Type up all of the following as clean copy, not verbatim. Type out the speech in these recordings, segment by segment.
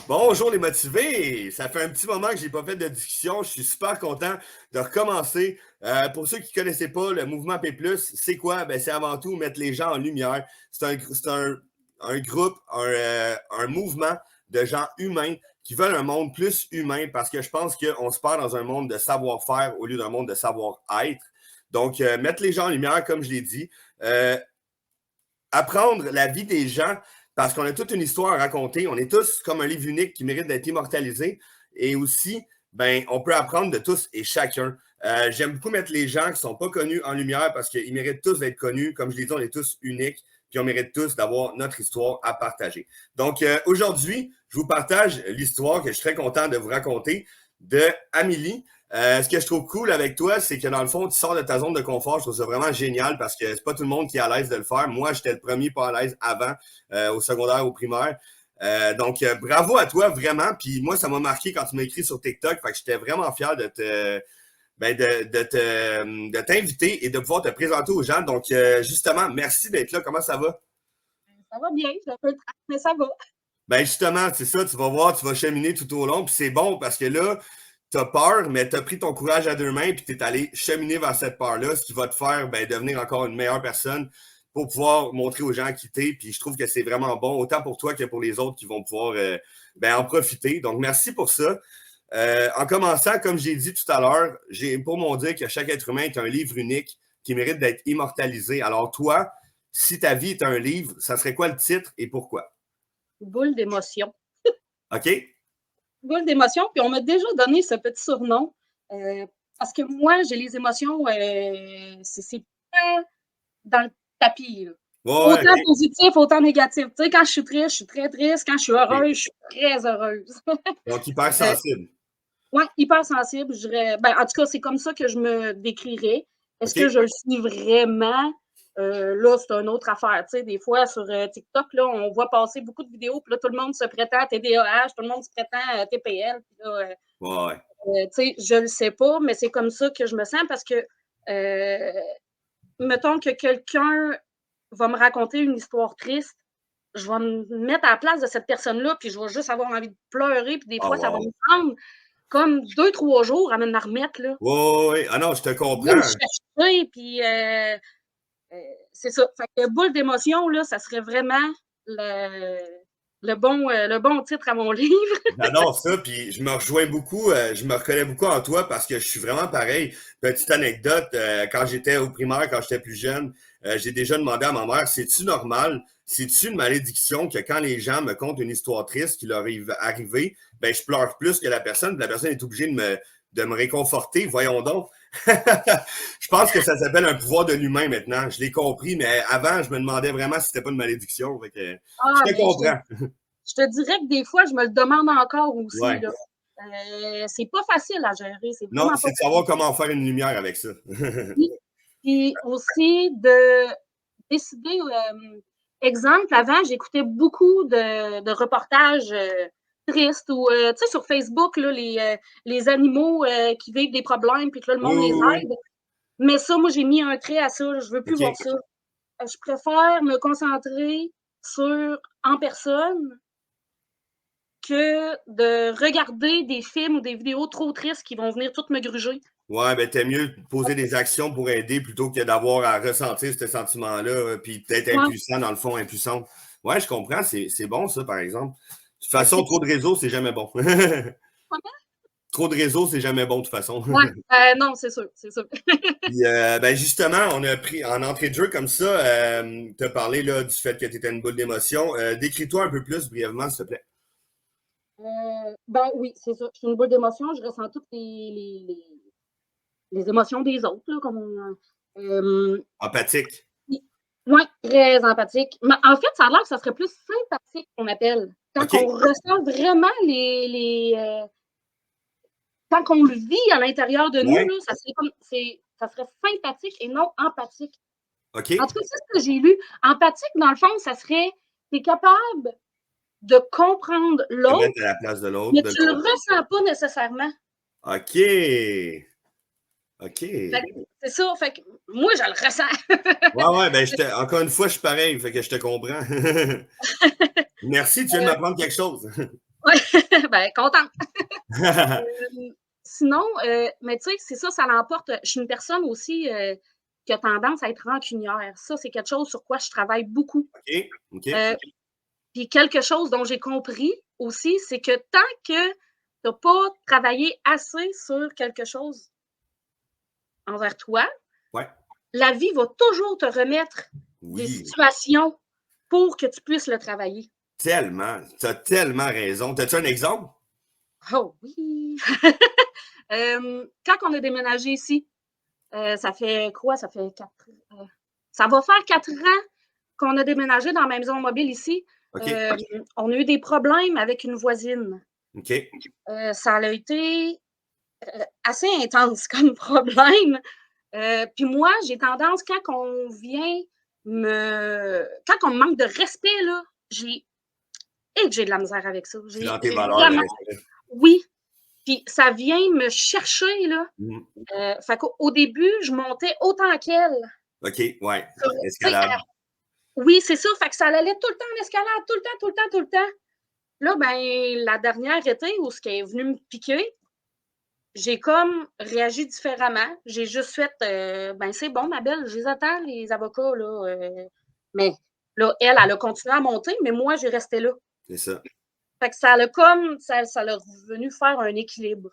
Bonjour les motivés! Ça fait un petit moment que j'ai pas fait de discussion. Je suis super content de recommencer. Pour ceux qui ne connaissaient pas, le mouvement P+, c'est quoi? Ben, c'est avant tout mettre les gens en lumière. C'est un groupe, un mouvement de gens humains qui veulent un monde plus humain parce que je pense qu'on se perd dans un monde de savoir-faire au lieu d'un monde de savoir-être. Donc, mettre les gens en lumière, comme je l'ai dit. Apprendre la vie des gens parce qu'on a toute une histoire à raconter. On est tous comme un livre unique qui mérite d'être immortalisé. Et aussi, ben, on peut apprendre de tous et chacun. J'aime beaucoup mettre les gens qui ne sont pas connus en lumière parce qu'ils méritent tous d'être connus. Comme je l'ai dit, on est tous uniques. Puis on mérite tous d'avoir notre histoire à partager. Donc, aujourd'hui, je vous partage l'histoire que je suis très content de vous raconter de Amélie. Ce que je trouve cool avec toi, c'est que dans le fond, tu sors de ta zone de confort. Je trouve ça vraiment génial parce que c'est pas tout le monde qui est à l'aise de le faire. Moi, j'étais le premier pas à l'aise avant, au secondaire, au primaire. Donc, bravo à toi, vraiment. Puis moi, ça m'a marqué quand tu m'as écrit sur TikTok. Fait que j'étais vraiment fier de t'inviter et de pouvoir te présenter aux gens. Donc, justement, merci d'être là. Comment ça va? Ça va bien, c'est un peu trash, mais ça va. Ben justement, c'est ça, tu vas voir, tu vas cheminer tout au long. Puis c'est bon parce que là, t'as peur, mais t'as pris ton courage à deux mains puis t'es allé cheminer vers cette peur-là, ce qui va te faire devenir encore une meilleure personne pour pouvoir montrer aux gens qui t'es. Puis je trouve que c'est vraiment bon, autant pour toi que pour les autres qui vont pouvoir en profiter. Donc, merci pour ça. En commençant, comme j'ai dit tout à l'heure, j'ai pour mon dire que chaque être humain est un livre unique qui mérite d'être immortalisé. Alors toi, si ta vie est un livre, ça serait quoi le titre et pourquoi? Boule d'émotion. OK? Boule d'émotion, puis on m'a déjà donné ce petit surnom parce que moi, j'ai les émotions, c'est pas dans le tapis. Là. Ouais, autant OK. positif, autant négatif. Tu sais, quand je suis triste, je suis très triste. Quand je suis heureuse, je suis très heureuse. Donc, hyper sensible. Oui, hyper sensible, je dirais. Ben, en tout cas, c'est comme ça que je me décrirais. Est-ce que je le suis vraiment? Là, c'est une autre affaire. Tu sais, des fois, sur TikTok, là, on voit passer beaucoup de vidéos, puis là, tout le monde se prétend TDAH, tout le monde se prétend TPL. Puis là, Ouais. tu sais, je le sais pas, mais c'est comme ça que je me sens parce que, mettons que quelqu'un va me raconter une histoire triste, je vais me mettre à la place de cette personne-là, puis je vais juste avoir envie de pleurer, puis des fois, ça va me prendre comme 2-3 jours à me remettre, là. Oui. Ah non, je te Je comprends. viens me chercher, puis c'est ça. Fait que boule d'émotion, là, ça serait vraiment le bon titre à mon livre. J'adore ça, puis je me rejoins beaucoup, je me reconnais beaucoup en toi parce que je suis vraiment pareil. Petite anecdote, quand j'étais au primaire, quand j'étais plus jeune, j'ai déjà demandé à ma mère, c'est-tu normal, c'est-tu une malédiction que quand les gens me content une histoire triste qui leur est arrivée, ben je pleure plus que la personne est obligée de me réconforter, voyons donc. Je pense que ça s'appelle un pouvoir de l'humain maintenant, je l'ai compris, mais avant, je me demandais vraiment si c'était pas une malédiction, fait que je te comprends. Je te dirais que des fois, je me le demande encore aussi. Ouais. Là. C'est pas facile à gérer. C'est Non, vraiment c'est pas de savoir comment faire une lumière avec ça. facile. Puis aussi de décider. Exemple, avant, j'écoutais beaucoup de reportages tristes ou, tu sais, sur Facebook, là, les animaux qui vivent des problèmes puis que là, le monde les Oui. aide. Mais ça, moi, j'ai mis un trait à ça. Là, je veux plus voir ça. Je préfère me concentrer en personne que de regarder des films ou des vidéos trop tristes qui vont venir toutes me gruger. Ouais, ben t'es mieux de poser des actions pour aider plutôt que d'avoir à ressentir ce sentiment-là, puis d'être impuissant, dans le fond, impuissante. Ouais, je comprends, c'est bon ça, par exemple. De toute façon, trop de réseaux, c'est jamais bon. Trop de réseaux, c'est jamais bon, de toute façon. Ouais, non, c'est sûr, c'est sûr. Puis, ben justement, on a pris en entrée de jeu comme ça, tu as parlé là, du fait que tu étais une boule d'émotion. Décris-toi un peu plus brièvement, s'il te plaît. Ben oui, c'est ça. Je suis une boule d'émotion. Je ressens toutes les émotions des autres, là, comme Empathique. oui, très empathique. Mais en fait, ça a l'air que ça serait plus sympathique qu'on appelle. Quand on ressent vraiment quand on le vit à l'intérieur de nous, là, ça serait sympathique et non empathique. OK. En tout cas, c'est ce que j'ai lu. Empathique, dans le fond, ça serait tu es capable de comprendre l'autre, à la place de l'autre. mais tu ne le ressens pas nécessairement. OK. OK. C'est ça, fait que moi, je le ressens. Ouais, ben, encore une fois, je suis pareil, fait que je te comprends. Merci, tu viens de m'apprendre quelque chose. Ouais, ben, contente. Sinon, mais tu sais, c'est ça, ça l'emporte. Je suis une personne aussi qui a tendance à être rancunière. Ça, c'est quelque chose sur quoi je travaille beaucoup. OK, OK. Puis quelque chose dont j'ai compris aussi, c'est que tant que tu n'as pas travaillé assez sur quelque chose envers toi, Ouais. la vie va toujours te remettre des Oui, situations pour que tu puisses le travailler. tellement. Tu as tellement raison. As-tu un exemple? Oh oui! Quand on a déménagé ici, ça fait quoi? Ça fait 4 ça va faire 4 ans qu'on a déménagé dans ma maison mobile ici. OK, Hem, on a eu des problèmes avec une voisine. OK. Ça a été, assez intense comme problème. Puis moi, j'ai tendance quand on vient quand on me manque de respect là, j'ai de la misère avec ça. C'est dans tes J'ai valeurs, le vraiment respect. oui, puis ça vient me chercher là. Mmh. Fait qu'au début, je montais autant qu'elle. OK, ouais. Tu sais, Escalade. oui, c'est ça, fait que ça allait tout le temps en escalade, tout le temps, tout le temps, tout le temps. Là, ben, la dernière été où ce qu'elle est venue me piquer, j'ai comme réagi différemment. J'ai juste fait, «Ben, c'est bon ma belle, je les attends les avocats là, mais là, elle a continué à monter, mais moi, j'ai resté là. C'est ça. Fait que ça l'a comme ça l'a revenu faire un équilibre.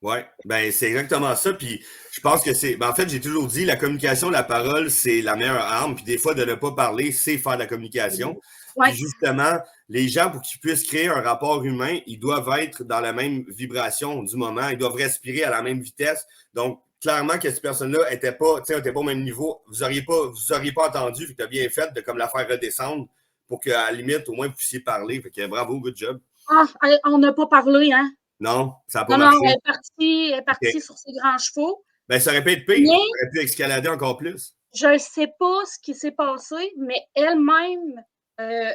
Ouais, ben c'est exactement ça. Puis je pense que c'est. Ben, en fait, j'ai toujours dit la communication, la parole, c'est la meilleure arme. Puis des fois, de ne pas parler, c'est faire de la communication. Puis Ouais, justement, les gens, pour qu'ils puissent créer un rapport humain, ils doivent être dans la même vibration du moment. Ils doivent respirer à la même vitesse. Donc, clairement que cette personne-là n'était pas, était pas au même niveau. Vous auriez pas entendu. Fait que tu as bien fait de comme la faire redescendre pour qu'à la limite, au moins, vous puissiez parler. Fait que bravo, good job. ah, on n'a pas parlé, hein? Non, ça n'a pas Non, non, marché. elle est OK. partie sur ses grands chevaux, Ben, ça aurait pu être pire. mais Ça aurait pu escalader encore plus. je ne sais pas ce qui s'est passé, mais elle-même, heu,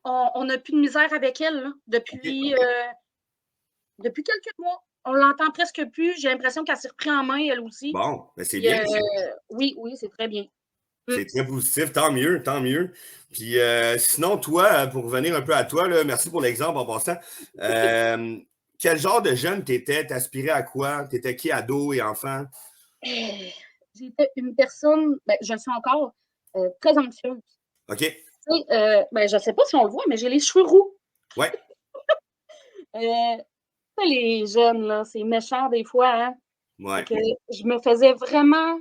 on n'a plus de misère avec elle, là, OK. depuis quelques mois. On l'entend presque plus. J'ai l'impression qu'elle s'est repris en main, elle aussi. Bon, ben c'est Puis, bien ça. oui, oui, c'est très bien. Mmh. C'est très positif, tant mieux, tant mieux. Puis sinon, toi, pour revenir un peu à toi, là, merci pour l'exemple en passant. Euh, Quel genre de jeune t'étais? T'aspirais à quoi? T'étais qui, ado et enfant? J'étais une personne, ben, je le suis encore, très anxieuse. OK. Tu sais, ben, je ne sais pas si on le voit, mais j'ai les cheveux roux. Ouais, Tu sais, les jeunes, là, c'est méchant des fois, hein? Fait ouais, que je me faisais vraiment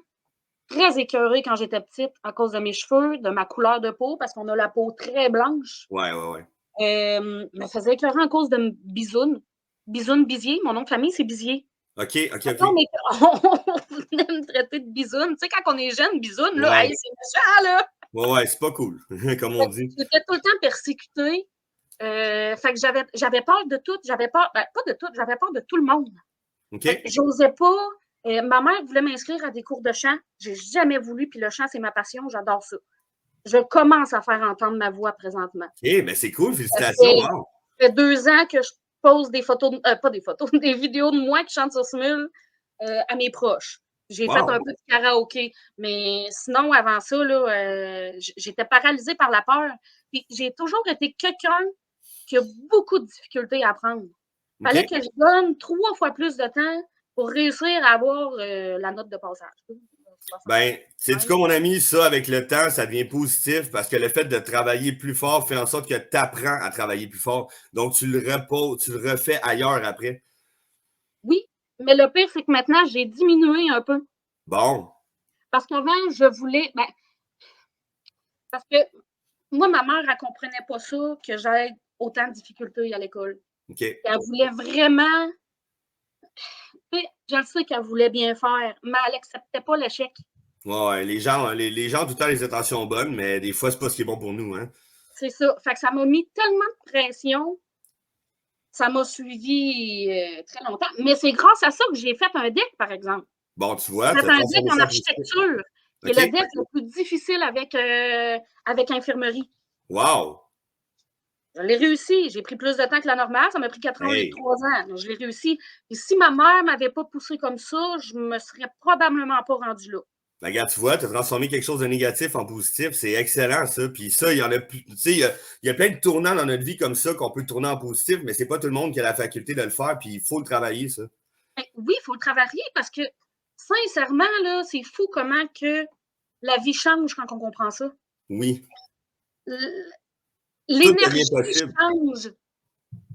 très écœurée quand j'étais petite à cause de mes cheveux, de ma couleur de peau, parce qu'on a la peau très blanche. ouais. Je me faisais écœurer à cause de Bisoune. Bisoune Bizier, mon nom de famille, c'est Bizier. Fait que là, OK. on venait me traiter de Bisoune. Tu sais, quand on est jeune, Bisoune, là, Ouais, hey, c'est méchant, là! ouais, c'est pas cool, comme Fait on que dit. j'étais tout le temps persécutée. Fait que j'avais peur de tout. J'avais peur, ben, pas de tout, j'avais peur de tout le monde. Fait que OK. j'osais pas. Ma mère voulait m'inscrire à des cours de chant. J'ai jamais voulu, puis le chant, c'est ma passion, j'adore ça. Je commence à faire entendre ma voix présentement. OK, ben c'est cool, Ça félicitations, fait, wow. ça fait 2 ans que je pose des photos, pas des photos, des vidéos de moi qui chante sur Smule à mes proches. J'ai fait un Wow. peu de karaoké, mais sinon, avant ça, là, j'étais paralysée par la peur. Puis j'ai toujours été quelqu'un qui a beaucoup de difficultés à apprendre. Fallait OK. que je donne 3 fois plus de temps pour réussir à avoir, la note de passage. Ben, sais-tu quoi, mon ami, ça, avec le temps, ça devient positif parce que le fait de travailler plus fort fait en sorte que tu apprends à travailler plus fort. Donc, tu le reposes, tu le refais ailleurs après. Oui, mais le pire, c'est que maintenant, j'ai diminué un peu. Bon, Parce qu'avant, je voulais, ben, parce que moi, ma mère, elle comprenait pas ça, que j'aie autant de difficultés à l'école. OK. Elle voulait vraiment, tu sais, je le sais qu'elle voulait bien faire, mais elle acceptait pas l'échec. Ouais, les gens ont tout le temps les intentions bonnes, mais des fois, c'est pas ce qui est bon pour nous, hein. C'est ça. Fait que ça m'a mis tellement de pression, ça m'a suivi très longtemps. Mais c'est grâce à ça que j'ai fait un DEC, par exemple. Bon, tu J'ai vois, tu fait as un DEC transformé en ça en positif. architecture, qui est le OK. DEC le plus difficile avec infirmerie. Wow. Je l'ai réussi. J'ai pris plus de temps que la normale. Ça m'a pris 4 ans au lieu de Hey, 3 ans. Je l'ai réussi. Et si ma mère m'avait pas poussé comme ça, je me serais probablement pas rendue là. ben, regarde, tu vois, tu as transformé quelque chose de négatif en positif. C'est excellent, ça. Puis ça, il y en a plus. Tu sais, il y a plein de tournants dans notre vie comme ça qu'on peut tourner en positif, mais c'est pas tout le monde qui a la faculté de le faire, puis il faut le travailler, ça. Ben, oui, il faut le travailler parce que, sincèrement, là, c'est fou comment que la vie change quand on comprend ça. Oui. Tout devient L'énergie possible. change.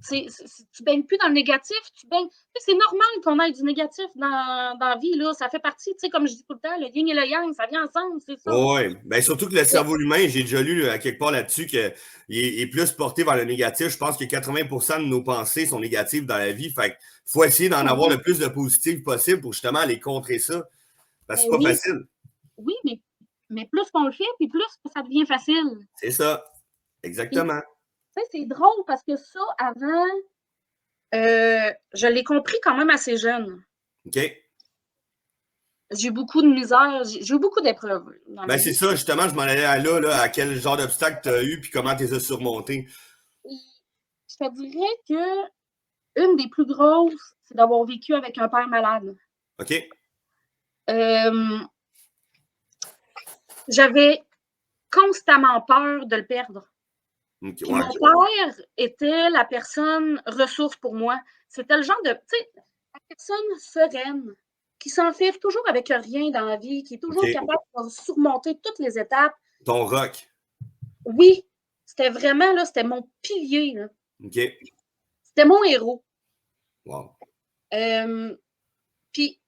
Tu baignes plus dans le négatif, tu baignes. C'est normal qu'on ait du négatif dans la vie, là. Ça fait partie, tu sais, comme je dis tout le temps, le yin et le yang, ça vient ensemble, c'est ça. Oui, ben, surtout que le cerveau humain, j'ai déjà lu à quelque part là-dessus qu'il est plus porté vers le négatif. Je pense que 80% de nos pensées sont négatives dans la vie. Fait qu'il faut essayer d'en avoir le plus de positif possible pour justement aller contrer ça. Parce que c'est pas Oui, facile. oui, mais plus qu'on le fait, puis plus ça devient facile. C'est ça. Exactement. Tu sais, c'est drôle parce que ça, avant, je l'ai compris quand même assez jeune. OK. J'ai eu beaucoup de misère, j'ai eu beaucoup d'épreuves dans ma Ben, c'est vie. ça, justement, je m'en allais à quel genre d'obstacle tu as eu puis comment tu les as surmontés. Je te dirais que une des plus grosses, c'est d'avoir vécu avec un père malade. OK? J'avais constamment peur de le perdre. OK, Puis ouais, mon père était la personne ressource pour moi. C'était le genre de, tu sais, la personne sereine, qui s'en fait toujours avec rien dans la vie, qui est toujours OK. capable de surmonter toutes les étapes. Ton rock. Oui, c'était vraiment, là, c'était mon pilier, là. OK. C'était mon héros. Wow. Puis,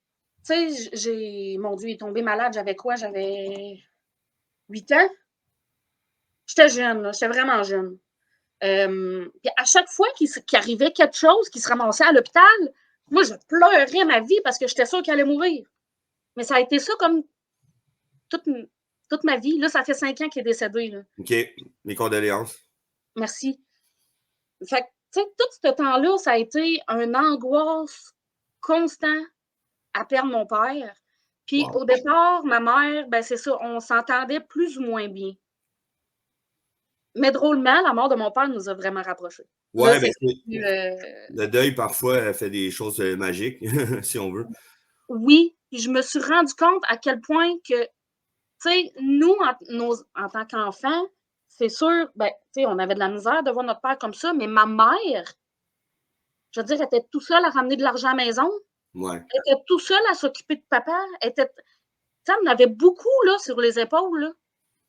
tu sais, mon Dieu, il est tombé malade, j'avais quoi? J'avais 8 ans. J'étais jeune, là, j'étais vraiment jeune. Puis à chaque fois qu'il arrivait quelque chose, qu'il se ramassait à l'hôpital, moi, je pleurais ma vie parce que j'étais sûre qu'il allait mourir. Mais ça a été ça comme toute, toute ma vie. Là, ça fait 5 ans qu'il est décédé. Là. OK. Mes condoléances. Merci. Fait que, tu sais, tout ce temps-là, ça a été une angoisse constante à perdre mon père. Puis Wow. au départ, ma mère, ben c'est ça, on s'entendait plus ou moins bien. Mais drôlement, la mort de mon père nous a vraiment rapprochés. Là, Ouais, ben, c'est le deuil, parfois, fait des choses magiques, si on veut. oui, puis je me suis rendu compte à quel point que, tu sais, nous, en tant qu'enfants, c'est sûr, ben, tu sais, on avait de la misère de voir notre père comme ça, mais ma mère, je veux dire, elle était tout seule à ramener de l'argent à la maison. Ouais. Elle était tout seule à s'occuper de papa. Elle était, tu sais, on avait beaucoup, là, sur les épaules, là.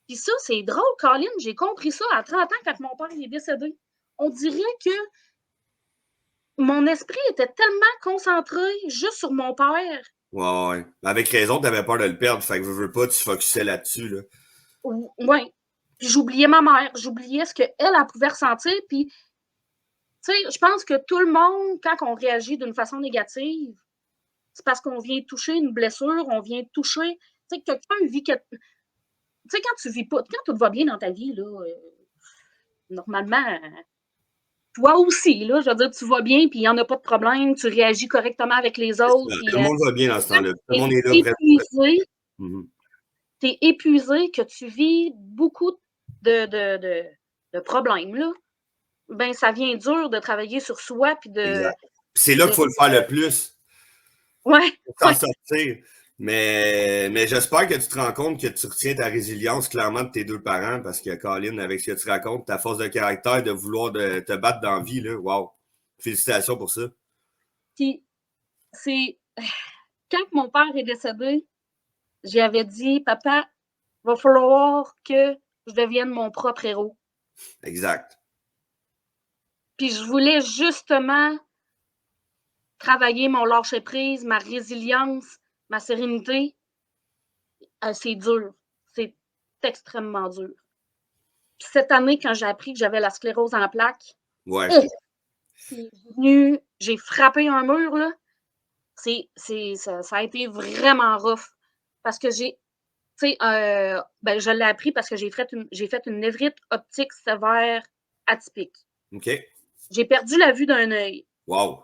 Puis ça, c'est drôle, Colin, j'ai compris ça à 30 ans quand mon père est décédé. On dirait que mon esprit était tellement concentré juste sur mon père. Ouais, ouais. Avec raison, t'avais peur de le perdre. Fait que veux pas, tu focusais là-dessus, là. Oui. Puis j'oubliais ma mère, j'oubliais ce qu'elle, elle pouvait ressentir. Puis, tu sais, je pense que tout le monde, quand on réagit d'une façon négative, c'est parce qu'on vient toucher une blessure, on vient toucher. Tu sais, quelqu'un vit. Tu sais, quand tu vis pas, quand tout va bien dans ta vie, là, normalement, toi aussi, là, je veux dire, tu vas bien, puis il n'y en a pas de problème, tu réagis correctement avec les C'est autres, ça. puis Tout le monde va bien dans ce quand temps-là. Tout le tu monde est là es vraiment. épuisé, Mhm. tu es épuisé, que tu vis beaucoup de problèmes, là, ben ça vient dur de travailler sur soi, puis Exact. Puis c'est là qu'il faut le faire le plus ouais, pour s'en ouais. sortir. Mais j'espère que tu te rends compte que tu retiens ta résilience clairement de tes deux parents parce que, Colin, avec ce que tu racontes, ta force de caractère de vouloir te battre dans la vie, là, wow. Félicitations pour ça. Puis c'est quand mon père est décédé, j'avais dit: «Papa, va falloir que je devienne mon propre héros». Exact. Puis je voulais justement travailler mon lâcher-prise, ma résilience, ma sérénité. C'est dur, c'est extrêmement dur. Puis cette année, quand j'ai appris que j'avais la sclérose en plaques, Ouais. c'est venu j'ai frappé un mur, là. Ça a été vraiment rough parce que tu sais, ben, je l'ai appris parce que j'ai fait une névrite optique sévère atypique. OK. J'ai perdu la vue d'un œil, Wow.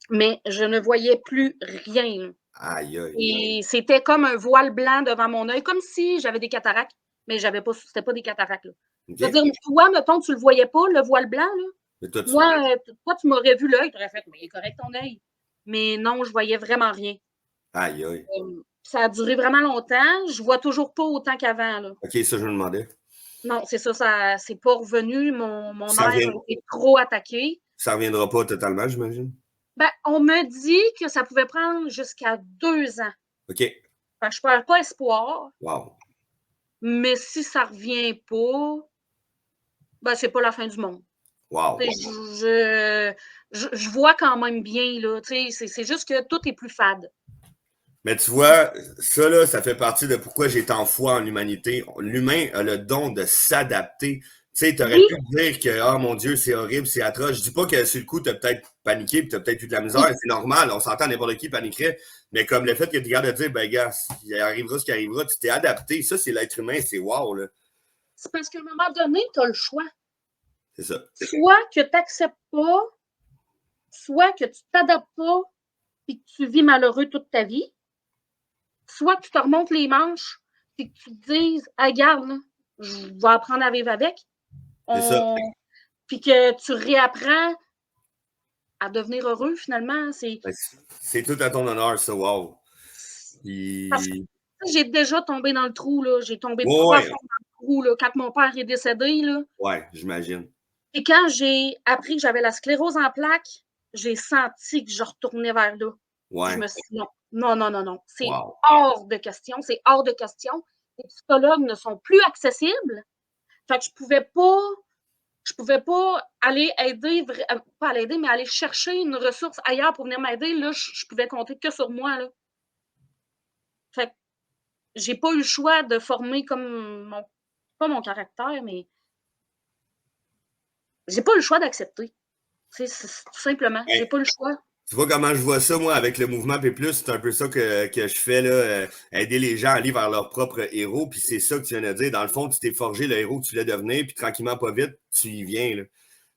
mais je ne voyais plus rien. Aïe, aïe. Et c'était comme un voile blanc devant mon œil, comme si j'avais des cataractes, mais j'avais pas c'était pas des cataractes, là. C'est-à-dire, toi, mettons, tu le voyais pas, le voile blanc, là. Mais toi, Toi, tu m'aurais vu l'œil, tu aurais fait, mais il est correct ton œil. Mais non, je voyais vraiment rien. Aïe, aïe. Ça a duré vraiment longtemps. Je vois toujours pas autant qu'avant, là. OK, ça, je me demandais. Non, c'est ça c'est pas revenu. Mon Ça nerf revient... a été trop attaqué. Ça reviendra pas totalement, j'imagine. Ben, on me dit que ça pouvait prendre jusqu'à 2 ans. OK. Fait que je perds pas espoir. Wow. Mais si ça revient pas, ben, c'est pas la fin du monde. Wow. Je vois quand même bien, là. C'est juste que tout est plus fade. Mais tu vois, ça, là, ça fait partie de pourquoi j'ai tant foi en l'humanité. L'humain a le don de s'adapter. Tu sais, t'aurais pu dire que, oh mon Dieu, c'est horrible, c'est atroce. Je dis pas que sur le coup, t'as peut-être paniqué et t'as peut-être eu de la misère. C'est normal, on s'entend, n'importe qui paniquerait. Mais comme le fait que tu gardes de dire, ben, gars, il arrivera ce qui arrivera, tu t'es adapté. Ça, c'est l'être humain, c'est wow, là. C'est parce qu'à un moment donné, tu as le choix. C'est ça. Soit que tu n'acceptes pas, soit que tu t'adaptes pas et que tu vis malheureux toute ta vie, soit que tu te remontes les manches et que tu te dises, ah, regarde, là, je vais apprendre à vivre avec. C'est ça. Puis que tu réapprends à devenir heureux, finalement. C'est tout à ton honneur, ça, wow. Parce que j'ai déjà tombé dans le trou, là. J'ai tombé profond dans le trou, là, quand mon père est décédé, là. Ouais, j'imagine. Et quand j'ai appris que j'avais la sclérose en plaques, j'ai senti que je retournais vers là. Ouais. Je me suis dit non, non, non, non, non. C'est Wow. hors de question. C'est hors de question. Les psychologues ne sont plus accessibles. Fait que je pouvais pas aller aider, pas aller aider, mais aller chercher une ressource ailleurs pour venir m'aider. Là, je pouvais compter que sur moi, là. Fait que j'ai pas eu le choix de former comme pas mon caractère, mais j'ai pas eu le choix d'accepter. C'est tout simplement. J'ai pas eu le choix. Tu vois comment je vois ça, moi, avec le mouvement P+, c'est un peu ça que je fais, là, aider les gens à aller vers leur propre héros, puis c'est ça que tu viens de dire. Dans le fond, tu t'es forgé le héros que tu voulais devenir, puis tranquillement, pas vite, tu y viens, là.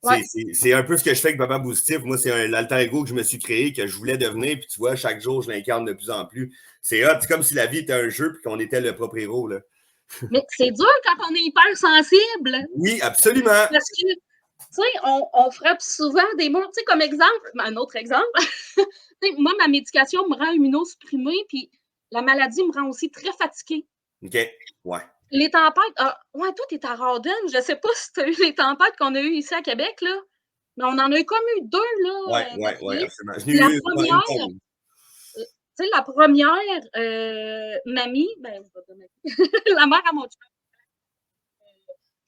Ouais. C'est un peu ce que je fais avec Papa Positif. Moi, c'est l'alter ego que je me suis créé, que je voulais devenir, puis tu vois, chaque jour, je l'incarne de plus en plus. C'est comme si la vie était un jeu, puis qu'on était le propre héros, là. Mais c'est dur quand on est hyper sensible. Oui, absolument. Parce que, tu sais, on frappe souvent des murs. Tu sais, comme exemple, un autre exemple, moi, ma médication me rend immunosupprimée, puis la maladie me rend aussi très fatiguée. OK, ouais. Les tempêtes, ouais, toi, t'es à Rawdon. Je sais pas si t'as eu les tempêtes qu'on a eues ici à Québec, là. Mais on en a eu comme eu 2, là. Ouais, absolument. Je n'ai eu première, tu sais, la première, mamie, ben, la mère à mon chum,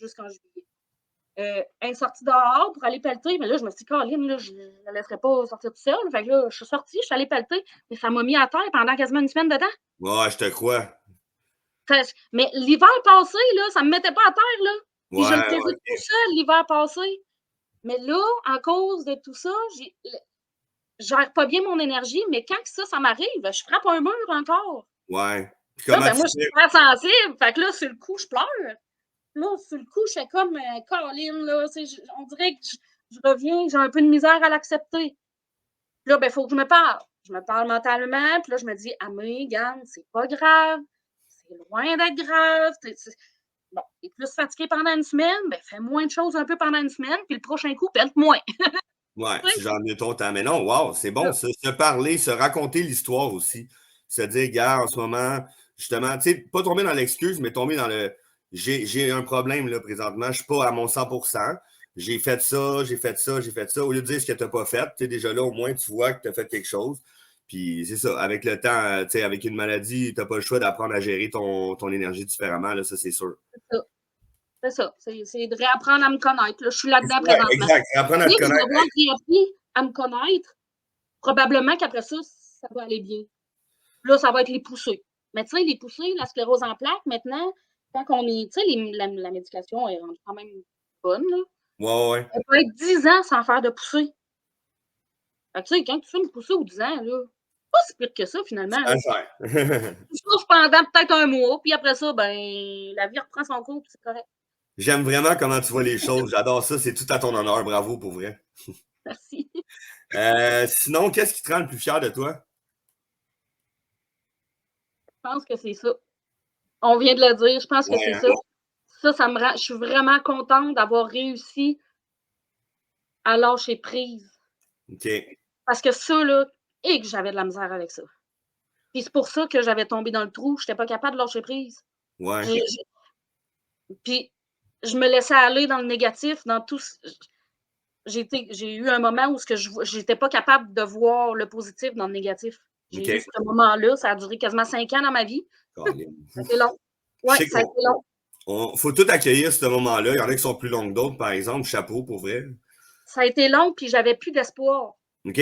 jusqu'en juillet. Elle est sortie dehors pour aller pelleter, mais là, je me suis dit, Caroline, là, je ne la laisserai pas sortir toute seule. Fait que là, je suis sortie, je suis allée pelleter, mais ça m'a mis à terre pendant quasiment une semaine dedans. Ouais, je te crois. Mais l'hiver passé, là, ça ne me mettait pas à terre, là. Puis je le faisais Ouais. tout seul l'hiver passé. Mais là, à cause de tout ça, je gère pas bien mon énergie, mais quand ça m'arrive, je frappe un mur encore. Ouais. Puis Là, comment ben, moi, je suis super sensible. Fait que là, sur le coup, je pleure. Là, sur le coup, je suis comme Caroline, là. On dirait que je reviens, j'ai un peu de misère à l'accepter. Là, ben, il faut que je me parle. Je me parle mentalement, puis là, je me dis, ah, mais, regarde, c'est pas grave. C'est loin d'être grave. Bon, t'es plus fatigué pendant une semaine, ben, fais moins de choses un peu pendant une semaine, puis le prochain coup, pèle moins. Ouais, si j'en ai ton temps. Mais non, wow, c'est bon, ça. Se parler, se raconter l'histoire aussi. Se dire, gars, en ce moment, justement, tu sais, pas tomber dans l'excuse, mais tomber dans le j'ai un problème là présentement, je suis pas à mon 100%. J'ai fait ça, j'ai fait ça, j'ai fait ça. Au lieu de dire ce que tu n'as pas fait, tu sais, déjà là, au moins, tu vois que tu as fait quelque chose. Puis c'est ça, avec le temps, tu sais, avec une maladie, tu n'as pas le choix d'apprendre à gérer ton énergie différemment, là, ça, c'est sûr. C'est ça. C'est de réapprendre à me connaître. Là, je suis là-dedans présentement. Exact. Apprendre à te connaître. D'avoir réappris à me connaître, probablement qu'après ça, ça va aller bien. Là, ça va être les poussées. Mais tu sais, les poussées, la sclérose en plaques, maintenant, quand on est. Tu sais, la médication est rendue quand même bonne. Là. Ouais. On peut être 10 ans sans faire de poussée. Fait que, tu sais, quand tu fais une poussée aux 10 ans, là, pas si pire que ça, finalement. Ça sert. Tu souffres pendant peut-être un mois, puis après ça, ben, la vie reprend son cours, puis c'est correct. J'aime vraiment comment tu vois les choses. J'adore ça. C'est tout à ton honneur. Bravo pour vrai. Merci. Sinon, qu'est-ce qui te rend le plus fier de toi? Je pense que c'est ça. On vient de le dire, je pense que c'est ça. ça me rend. Je suis vraiment contente d'avoir réussi à lâcher prise. OK. Parce que ça, là, et que j'avais de la misère avec ça. Puis c'est pour ça que j'avais tombé dans le trou. Je n'étais pas capable de lâcher prise. Ouais. Puis je me laissais aller dans le négatif, dans tout. J'ai eu un moment où je n'étais pas capable de voir le positif dans le négatif. J'ai eu OK. ce moment-là, ça a duré quasiment 5 ans dans ma vie. Ça a été long. Je Oui, sais ça a été long. faut tout accueillir ce moment-là. Il y en a qui sont plus longs que d'autres, par exemple. Chapeau, pour vrai. Ça a été long, puis j'avais plus d'espoir. OK.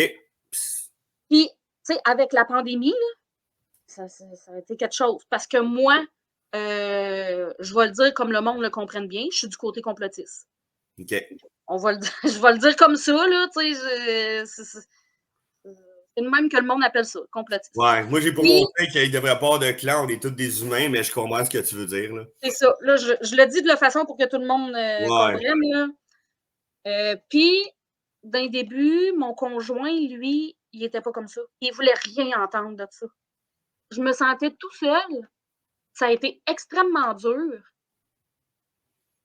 Puis, tu sais, avec la pandémie, là, ça a été quelque chose. Parce que moi, je vais le dire comme le monde le comprenne bien, je suis du côté complotiste. OK. Je vais le dire comme ça, là, tu sais, c'est le même que le monde appelle ça, complotiste. Ouais, moi, j'ai pour mon fait qu'il ne devrait pas avoir de clan, on est tous des humains, mais je comprends ce que tu veux dire, là. C'est ça. Là, je le dis de la façon pour que tout le monde comprenne, là. Puis, d'un début, mon conjoint, lui, il n'était pas comme ça. Il ne voulait rien entendre de ça. Je me sentais tout seul. Ça a été extrêmement dur.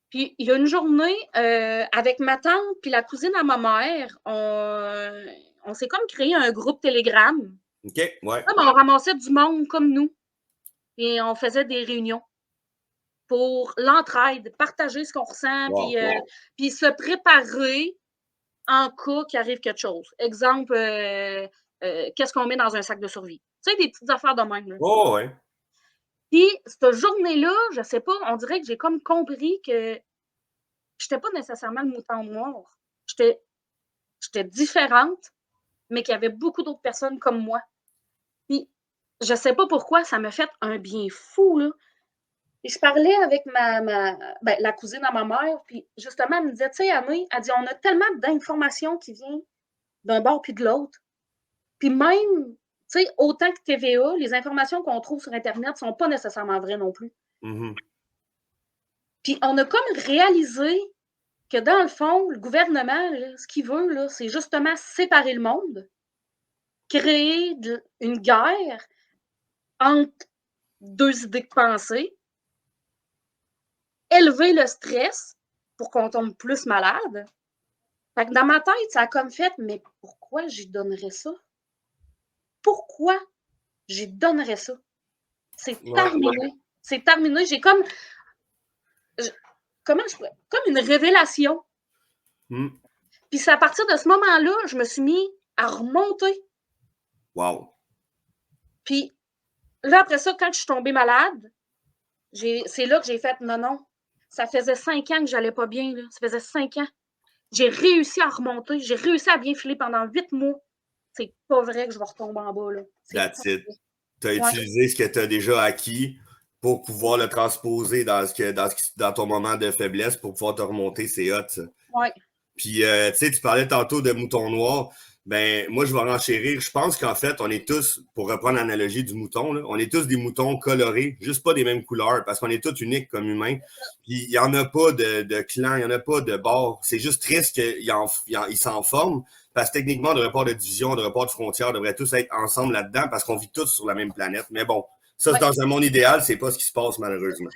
Puis, il y a une journée, avec ma tante puis la cousine à ma mère, on s'est comme créé un groupe Telegram. OK, ouais. Comme on ramassait du monde comme nous. Et on faisait des réunions pour l'entraide, partager ce qu'on ressent, puis se préparer en cas qu'il arrive quelque chose. Exemple, qu'est-ce qu'on met dans un sac de survie? Tu sais, des petites affaires de même. Là. Oh, ouais. Puis, cette journée-là, je sais pas, on dirait que j'ai comme compris que je n'étais pas nécessairement le mouton noir. J'étais différente, mais qu'il y avait beaucoup d'autres personnes comme moi. Puis, je sais pas pourquoi, ça m'a fait un bien fou, là. Et je parlais avec la cousine à ma mère, puis justement, elle me disait, tu sais, Annie, elle dit, on a tellement d'informations qui viennent d'un bord puis de l'autre. Puis même, tu sais, autant que TVA, les informations qu'on trouve sur Internet ne sont pas nécessairement vraies non plus. Mm-hmm. Puis on a comme réalisé que dans le fond, le gouvernement, là, ce qu'il veut, là, c'est justement séparer le monde, créer une guerre entre deux idées de pensée, élever le stress pour qu'on tombe plus malade. Fait que dans ma tête, ça a comme fait, mais pourquoi j'y donnerais ça? Pourquoi j'y donnerais ça? C'est terminé. C'est terminé. J'ai comme. Comme une révélation. Puis c'est à partir de ce moment-là, je me suis mis à remonter. Wow. Puis là, après ça, quand je suis tombée malade, c'est là que j'ai fait non. Ça faisait 5 ans que j'allais pas bien. Là. Ça faisait 5 ans. J'ai réussi à remonter. J'ai réussi à bien filer pendant 8 mois. C'est pas vrai que je vais retomber en bas. Là. That's it. Tu as utilisé ce que tu as déjà acquis pour pouvoir le transposer dans ton moment de faiblesse pour pouvoir te remonter. C'est hot, ça. Ouais. Puis, tu sais, tu parlais tantôt de mouton noir. Ben, moi, je vais renchérir. Je pense qu'en fait, on est tous, pour reprendre l'analogie du mouton, là, on est tous des moutons colorés, juste pas des mêmes couleurs, parce qu'on est tous uniques comme humains. Puis, il n'y en a pas de clan, il n'y en a pas de bord. C'est juste triste qu'ils s'en forment, parce que techniquement, on ne devrait pas de division, on ne devrait pas de frontières, on devrait tous être ensemble là-dedans, parce qu'on vit tous sur la même planète. Mais bon, ça, c'est dans un monde idéal, c'est pas ce qui se passe, malheureusement.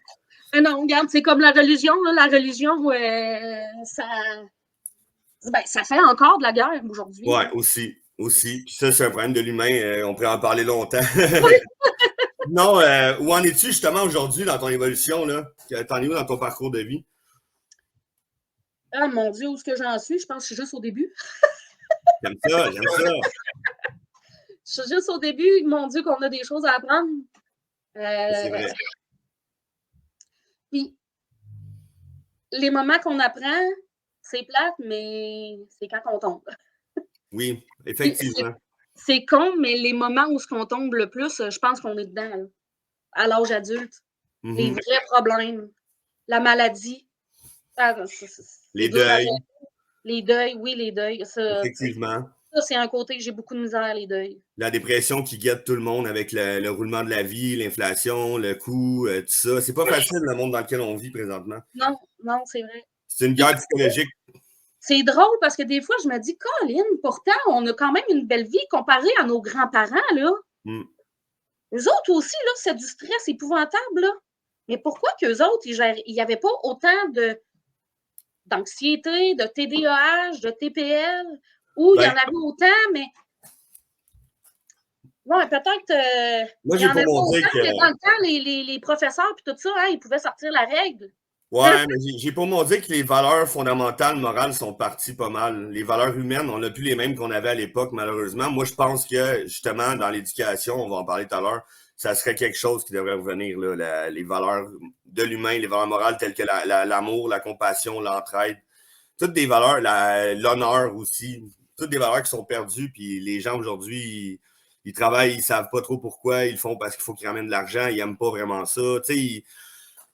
Mais non, regarde, c'est comme la religion. Là. La religion, ça fait encore de la guerre aujourd'hui. Ouais, aussi. Puis ça, c'est un problème de l'humain. On pourrait en parler longtemps. Non, où en es-tu justement aujourd'hui dans ton évolution, là? T'en es où dans ton parcours de vie? Ah, mon Dieu, où est-ce que j'en suis? Je pense que je suis juste au début. J'aime ça. Je suis juste au début. Mon Dieu, qu'on a des choses à apprendre. C'est vrai. Puis, les moments qu'on apprend, c'est plate, mais c'est quand on tombe. Oui, effectivement. C'est con, mais les moments où on tombe le plus, je pense qu'on est dedans, là, à l'âge adulte. Mm-hmm. Les vrais problèmes, la maladie. Les deuils. Les deuils, oui, les deuils. Ça, effectivement. Ça, c'est un côté que j'ai beaucoup de misère, les deuils. La dépression qui guette tout le monde avec le roulement de la vie, l'inflation, le coût, tout ça. C'est pas facile le monde dans lequel on vit présentement. Non, c'est vrai. C'est une guerre psychologique. C'est drôle parce que des fois, je me dis, Colin, pourtant, on a quand même une belle vie comparée à nos grands-parents, là. Eux autres aussi, là, c'est du stress épouvantable, là. Mais pourquoi qu'eux autres, il n'y avait pas autant d'anxiété, de TDAH, de TPL, où il y en avait autant, mais ouais, peut-être moi, il n'y j'ai en pour avait pas mon dire autant, que. mais dans le temps, les professeurs et tout ça, hein, ils pouvaient sortir la règle. Ouais, mais j'ai pour mon dire que les valeurs fondamentales, morales sont parties pas mal. Les valeurs humaines, on n'a plus les mêmes qu'on avait à l'époque, malheureusement. Moi, je pense que, justement, dans l'éducation, on va en parler tout à l'heure, ça serait quelque chose qui devrait revenir, là, les valeurs de l'humain, les valeurs morales telles que l'amour, la compassion, l'entraide. Toutes des valeurs, l'honneur aussi. Toutes des valeurs qui sont perdues, puis les gens aujourd'hui, ils travaillent, ils savent pas trop pourquoi, ils le font parce qu'il faut qu'ils ramènent de l'argent, ils aiment pas vraiment ça. Tu sais,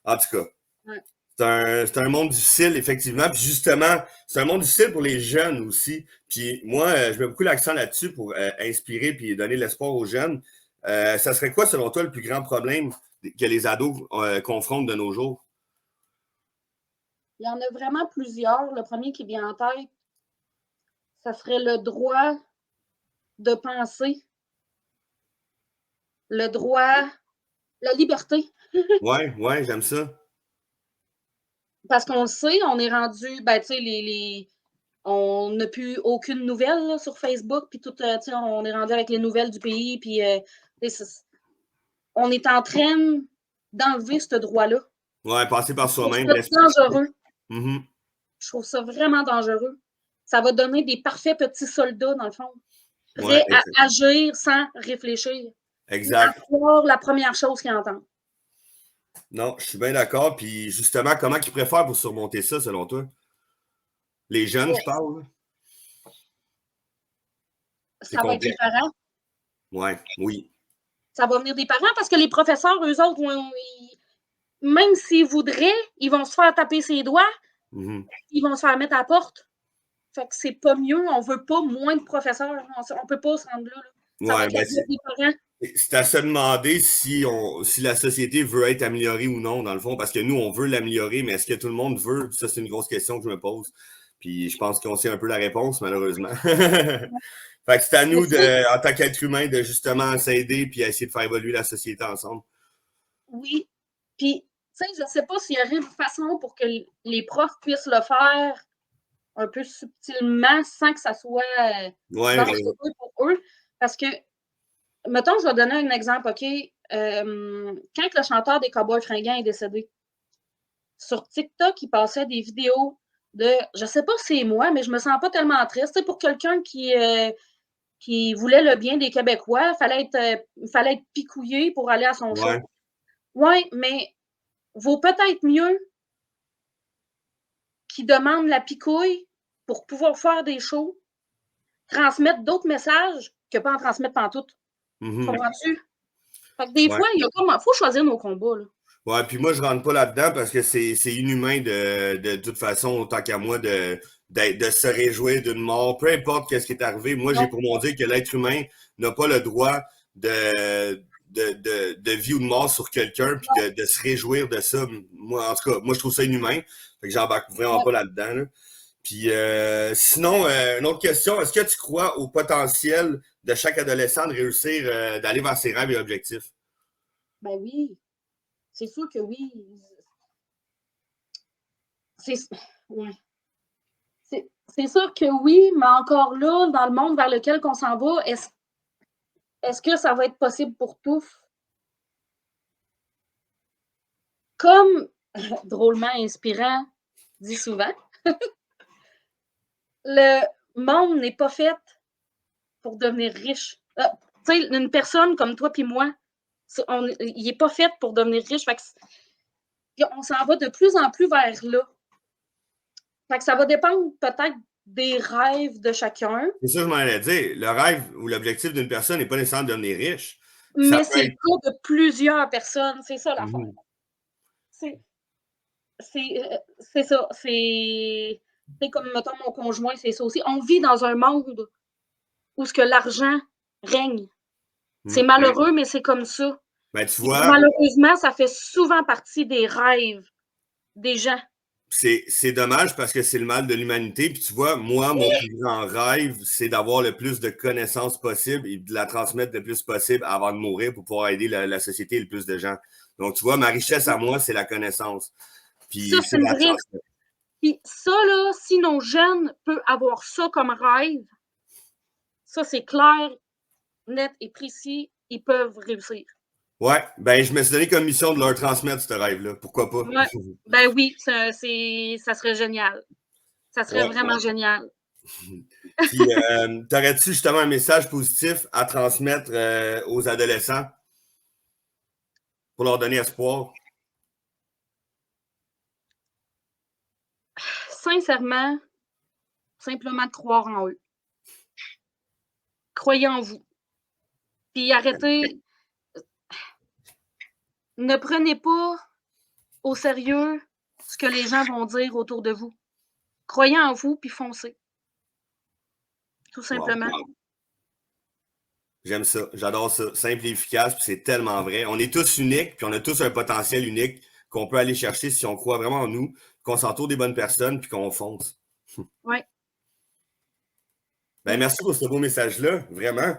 en tout cas. Ouais. C'est un monde difficile, effectivement. Puis justement, c'est un monde difficile pour les jeunes aussi. Puis moi, je mets beaucoup l'accent là-dessus pour inspirer puis donner l'espoir aux jeunes. Ça serait quoi, selon toi, le plus grand problème que les ados confrontent de nos jours? Il y en a vraiment plusieurs. Le premier qui vient en tête, ça serait le droit de penser, le droit, la liberté. Ouais, j'aime ça. Parce qu'on le sait, on est rendu, ben, tu sais, on n'a plus aucune nouvelle là, sur Facebook, puis tout, on est rendu avec les nouvelles du pays, puis on est en train d'enlever ce droit-là. Ouais, passer par Je trouve soi-même, ça respecter. dangereux. Mhm. Je trouve ça vraiment dangereux. Ça va donner des parfaits petits soldats, dans le fond, Ouais, prêts à agir sans réfléchir ou à exact. croire la première chose qu'ils entendent. Non, je suis bien d'accord. Puis justement, comment ils préfèrent pour surmonter ça, selon toi? Les jeunes, je parle, là. C'est Ça va être les complexe. parents. Ouais, oui. Ça va venir des parents parce que les professeurs, eux autres, même s'ils voudraient, ils vont se faire taper ses doigts, Mhm. ils vont se faire mettre à la porte. Fait que c'est pas mieux, on veut pas moins de professeurs. On peut pas se rendre là. Ça va Ouais, être la ben faute des parents. c'est à se demander si la société veut être améliorée ou non, dans le fond, parce que nous, on veut l'améliorer, mais est-ce que tout le monde veut? Ça, c'est une grosse question que je me pose. Puis je pense qu'on sait un peu la réponse, malheureusement. Fait que c'est à Mais nous, tu sais, en tant qu'être humain, de justement s'aider puis essayer de faire évoluer la société ensemble. oui. Puis, tu sais, je sais pas s'il y aurait une façon pour que les profs puissent le faire un peu subtilement sans que ça soit Ouais, dangereux pour eux. Parce que, mettons, je vais donner un exemple, OK? Quand le chanteur des Cowboys fringants est décédé, sur TikTok, il passait des vidéos de, je sais pas si c'est moi, mais je me sens pas tellement triste. Tu sais, pour quelqu'un qui voulait le bien des Québécois, il fallait être picouillé pour aller à son show. ouais. Oui, mais vaut peut-être mieux qu'il demande la picouille pour pouvoir faire des shows, transmettre d'autres messages que pas en transmettre pantoute. Mhm. Comprends-tu? Fait que des Ouais. fois, faut choisir nos combats, là. Ouais, puis moi, je rentre pas là-dedans parce que c'est inhumain de toute façon, autant qu'à moi, de se réjouir d'une mort. Peu importe qu'est-ce qui est arrivé, moi, j'ai Non. pour mon dire que l'être humain n'a pas le droit de vie ou de mort sur quelqu'un puis de se réjouir de ça. Moi, en tout cas, moi, je trouve ça inhumain. Fait que j'embarque vraiment Ouais. pas là-dedans, là. Puis sinon, une autre question, est-ce que tu crois au potentiel de chaque adolescent de réussir d'aller vers ses rêves et objectifs? Ben oui, c'est sûr que oui. C'est ouais. C'est sûr que oui, mais encore là, dans le monde vers lequel on s'en va, est-ce que ça va être possible pour tous? Comme drôlement inspirant dit souvent, le monde n'est pas fait pour devenir riche. Tu sais, une personne comme toi puis moi, il n'est pas fait pour devenir riche. Fait que on s'en va de plus en plus vers là. Fait que ça va dépendre peut-être des rêves de chacun, C'est ça que je m'en allais dire. Le rêve ou l'objectif d'une personne n'est pas nécessairement de devenir riche. Ça mais peut c'est le être. cas de plusieurs personnes. C'est ça l'affaire. Mhm. C'est c'est ça. C'est comme, mettons, mon conjoint, c'est ça aussi. On vit dans un monde où ce que l'argent règne. C'est Mhm. malheureux, mais c'est comme ça. Ben, tu Puis vois, malheureusement, ça fait souvent partie des rêves des gens. c'est dommage parce que c'est le mal de l'humanité. Puis tu vois, moi, mon plus grand rêve, c'est d'avoir le plus de connaissances possible et de la transmettre le plus possible avant de mourir pour pouvoir aider la société et le plus de gens. Donc, tu vois, ma richesse à moi, c'est la connaissance. Ça, Puis c'est c'est une la vraie. transmettre. Puis ça, là, si nos jeunes peuvent avoir ça comme rêve, ça, c'est clair, net et précis, ils peuvent réussir. Ouais, ben je me suis donné comme mission de leur transmettre ce rêve-là. Pourquoi pas? Ouais. Ben oui, ça serait génial. Ça serait Ouais. vraiment génial. Puis, t'aurais-tu justement un message positif à transmettre aux adolescents pour leur donner espoir? Sincèrement, simplement de croire en eux. Croyez en vous. Puis arrêtez, ne prenez pas au sérieux ce que les gens vont dire autour de vous. Croyez en vous, puis foncez. Tout simplement. Wow. J'aime ça, j'adore ça. Simple et efficace, puis c'est tellement vrai. On est tous uniques, puis on a tous un potentiel unique qu'on peut aller chercher si on croit vraiment en nous, qu'on s'entoure des bonnes personnes, puis qu'on fonce. Ouais. Ben, merci pour ce beau message-là, vraiment.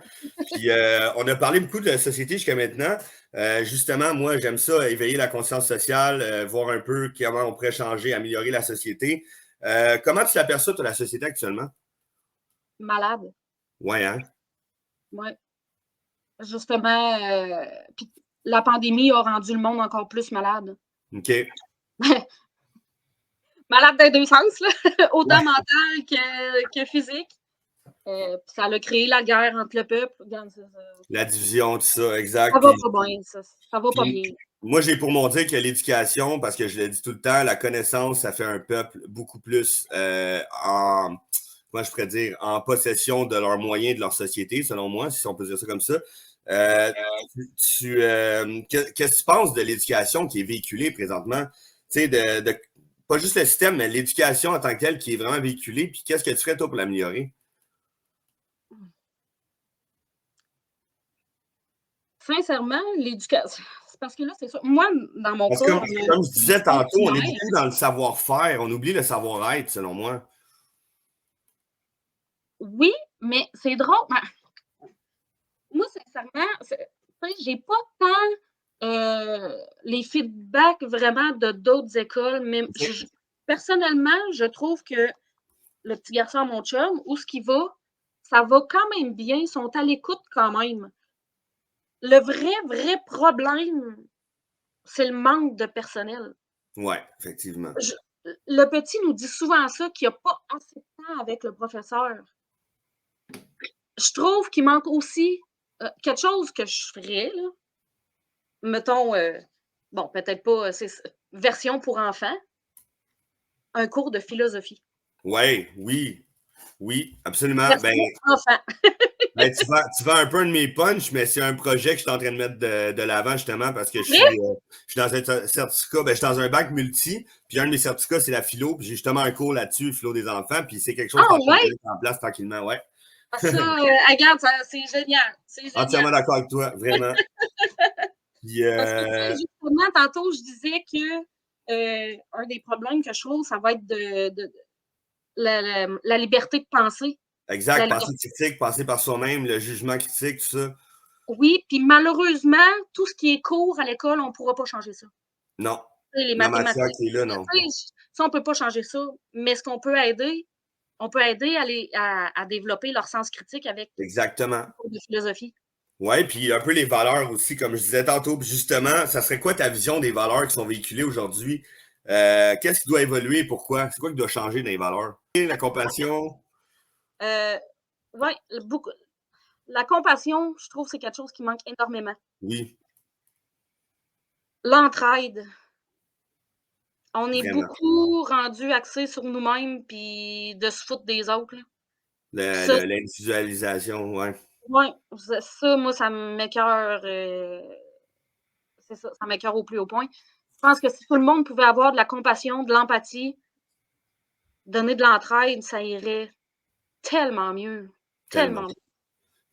Puis on a parlé beaucoup de la société jusqu'à maintenant. Justement, moi, j'aime ça, éveiller la conscience sociale, voir un peu comment on pourrait changer, améliorer la société. Comment tu l'aperçois, toi, la société actuellement? Malade. Ouais, hein? Ouais. Justement, puis la pandémie a rendu le monde encore plus malade. OK. Malade des deux sens, là. Autant Ouais. mental que physique. Ça a créé la guerre entre le peuple. La division, tout ça, exact. Ça va pas bien, ça. Ça va pas Puis, bien. moi, j'ai pour mon dire que l'éducation, parce que je le dis tout le temps, la connaissance, ça fait un peuple beaucoup plus comment je pourrais dire, en possession de leurs moyens, de leur société, selon moi, si on peut dire ça comme ça. Qu'est-ce que tu penses de l'éducation qui est véhiculée présentement? Tu sais, pas juste le système, mais l'éducation en tant que telle qui est vraiment véhiculée. Puis qu'est-ce que tu ferais, toi, pour l'améliorer? Sincèrement, l'éducation. C'est parce que là, c'est ça. Moi, dans mon Parce cas, que, on a comme je disais l'éducation tantôt, on est primaire. beaucoup dans le savoir-faire. On oublie le savoir-être, selon moi. Oui, mais c'est drôle. Moi, sincèrement, tu sais, j'ai pas tant les feedbacks vraiment de d'autres écoles, mais personnellement, je trouve que le petit garçon à mon chum, où ce qu'il va, ça va quand même bien, ils sont à l'écoute quand même. Le vrai problème, c'est le manque de personnel. Ouais, effectivement. Je Le petit nous dit souvent ça, qu'il y a pas assez de temps avec le professeur. Je trouve qu'il manque aussi, quelque chose que je ferais là, mettons, bon peut-être pas, c'est version pour enfants, un cours de philosophie. Ouais, oui, oui, absolument. Ben, Version enfant. ben, tu vas un peu un de mes punchs, mais c'est un projet que je suis en train de mettre de l'avant justement parce que Vrai? je suis dans un certificat, ben, je suis dans un bac multi, puis un de mes certificats, c'est la philo, puis j'ai justement un cours là-dessus, philo des enfants, puis c'est quelque chose Ah qui est en train de se ouais? mettre en place tranquillement, ouais. Ah ça, regarde, c'est génial, c'est génial. Entièrement d'accord avec toi, vraiment. Puis, Parce que, tu sais, justement, tantôt, je disais que, un des problèmes que je trouve, ça va être de la liberté de penser, la exact, liberté. penser critique, penser par soi-même, le jugement critique, tout ça. Oui, puis malheureusement, tout ce qui est cours à l'école, on ne pourra pas changer ça. Non. Tu sais, les La matière mathématiques, qui est là, non. tu sais, ça, on ne peut pas changer ça, mais ce qu'on peut aider, on peut aider à développer leur sens critique avec Exactement. le cours de philosophie. Ouais, puis un peu les valeurs aussi, comme je disais tantôt. Puis justement, ça serait quoi ta vision des valeurs qui sont véhiculées aujourd'hui? Qu'est-ce qui doit évoluer et pourquoi? C'est quoi qui doit changer dans les valeurs? La compassion, Heu, ouais, beaucoup la compassion, je trouve, c'est quelque chose qui manque énormément. oui, L'entraide. On est vraiment. beaucoup rendus axés sur nous-mêmes puis de se foutre des autres, là. Ça, L'individualisation, ouais. ouais, ça, moi, ça m'écoeure, c'est ça, ça m'écoeure au plus haut point. Je pense que si tout le monde pouvait avoir de la compassion, de l'empathie, donner de l'entraide, ça irait tellement mieux, Tellement. tellement mieux.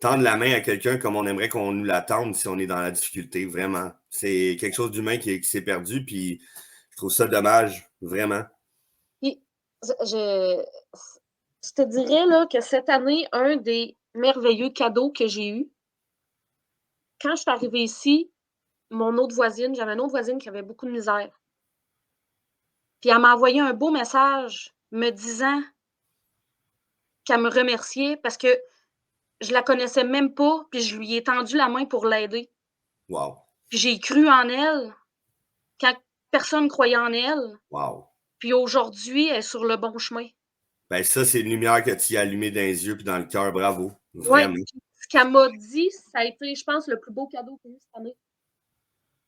Tendre la main à quelqu'un comme on aimerait qu'on nous la tende si on est dans la difficulté, vraiment. C'est quelque chose d'humain qui s'est perdu, puis je trouve ça dommage, vraiment. Je te dirais là, que cette année, un des merveilleux cadeaux que j'ai eu, quand je suis arrivée ici, j'avais une autre voisine qui avait beaucoup de misère. Puis elle m'a envoyé un beau message me disant qu'elle me remerciait parce que je la connaissais même pas, puis je lui ai tendu la main pour l'aider. Wow. Puis j'ai cru en elle quand personne croyait en elle. Wow. Puis aujourd'hui, elle est sur le bon chemin. Ben ça, c'est une lumière que tu as allumée dans les yeux puis dans le cœur. Bravo. Ouais, Vraiment. ce qu'elle m'a dit, ça a été, je pense, le plus beau cadeau que j'ai eu cette année.